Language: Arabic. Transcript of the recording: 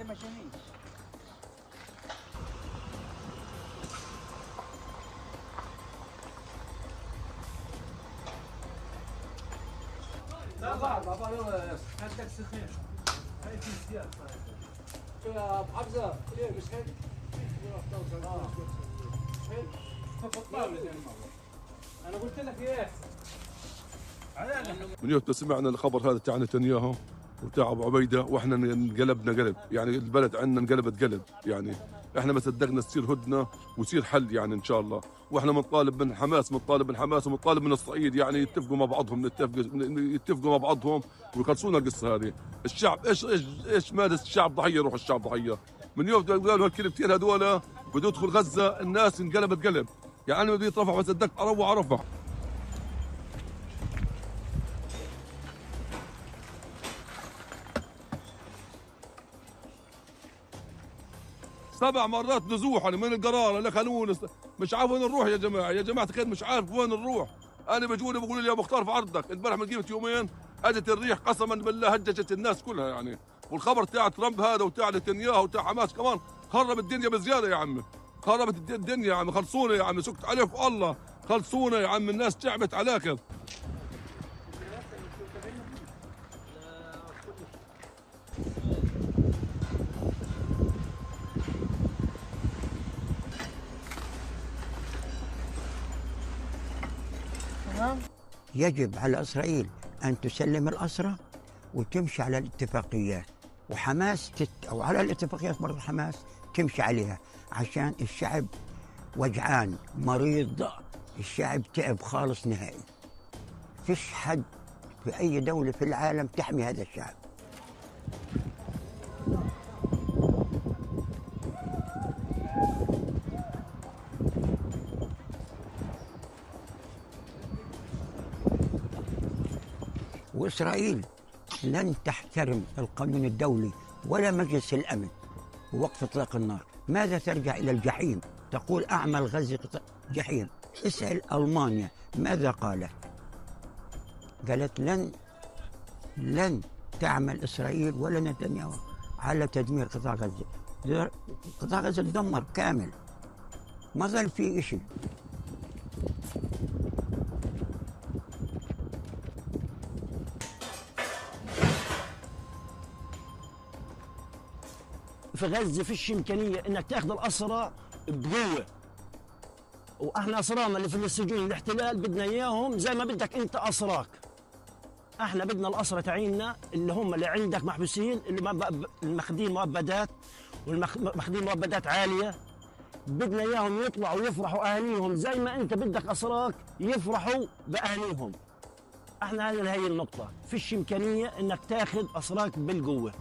مشانيش. لا بابا يلا هاتك سخين. هاي في زيادة. شو يا ابو حمزه؟ ليه مش هيك؟ انا قلت لك ايه؟ من يوم سمعنا الخبر هذا تاع نتنياهو وتاع ابو عبيده واحنا انقلبنا قلب، يعني البلد عندنا انقلبت قلب، يعني احنا ما صدقنا تصير هدنه ويصير حل يعني ان شاء الله، واحنا بنطالب من حماس، ومنطالب من الصعيد يعني يتفقوا مع بعضهم، يتفقوا مع بعضهم ويخلصونا القصه هذه. الشعب ايش ماذا الشعب ضحيه، يروح الشعب ضحيه. من يوم قالوا هالكلمتين هذول بده يدخل غزه الناس انقلبت قلب، يعني انا بدي يترفع ما صدقت اروع رفع. 7 مرات نزوح انا من القرار اللي خلونا مش عارف وين نروح. يا جماعه الخير مش عارف وين نروح. انا بجوني بقولوا لي يا مختار في عرضك. امبارح من قيمه يومين اجت الريح قسما بالله هججت الناس كلها يعني، والخبر تاع ترامب هذا وتاع نتنياهو وتاع حماس كمان خرب الدنيا بزياده يا عمي، خربت الدنيا يا عمي. خلصونا يا عمي، سكت عليك الله، خلصونا يا عمي، الناس تعبت عليك. يجب على إسرائيل أن تسلم الأسرى وتمشي على الاتفاقيات، وحماس أو على الاتفاقيات برضه حماس تمشي عليها، عشان الشعب وجعان مريض، الشعب تعب خالص نهائي. فيش حد في أي دولة في العالم تحمي هذا الشعب. وإسرائيل لن تحترم القانون الدولي ولا مجلس الأمن ووقف إطلاق النار. ماذا ترجع إلى الجحيم؟ تقول أعمل غزة جحيم. اسأل ألمانيا ماذا قالت؟ قالت لن تعمل إسرائيل ولا نتنياهو على تدمير قطاع غزة. قطاع غزة تدمر كامل، ما ظل فيه شيء. في غزة فيش إمكانية إنك تاخذ الأسرى بقوة، وإحنا أسرانا اللي في السجون الاحتلال بدنا إياهم زي ما بدك أنت أسراك. إحنا بدنا الأسرى تعيننا اللي هم اللي عندك محبوسين، اللي الماخذين مؤبدات والماخذين مؤبدات عالية، بدنا إياهم يطلعوا ويفرحوا أهاليهم زي ما أنت بدك أسراك يفرحوا بأهاليهم. إحنا هذه هي النقطة، فيش إمكانية إنك تاخذ أسراك بالقوة.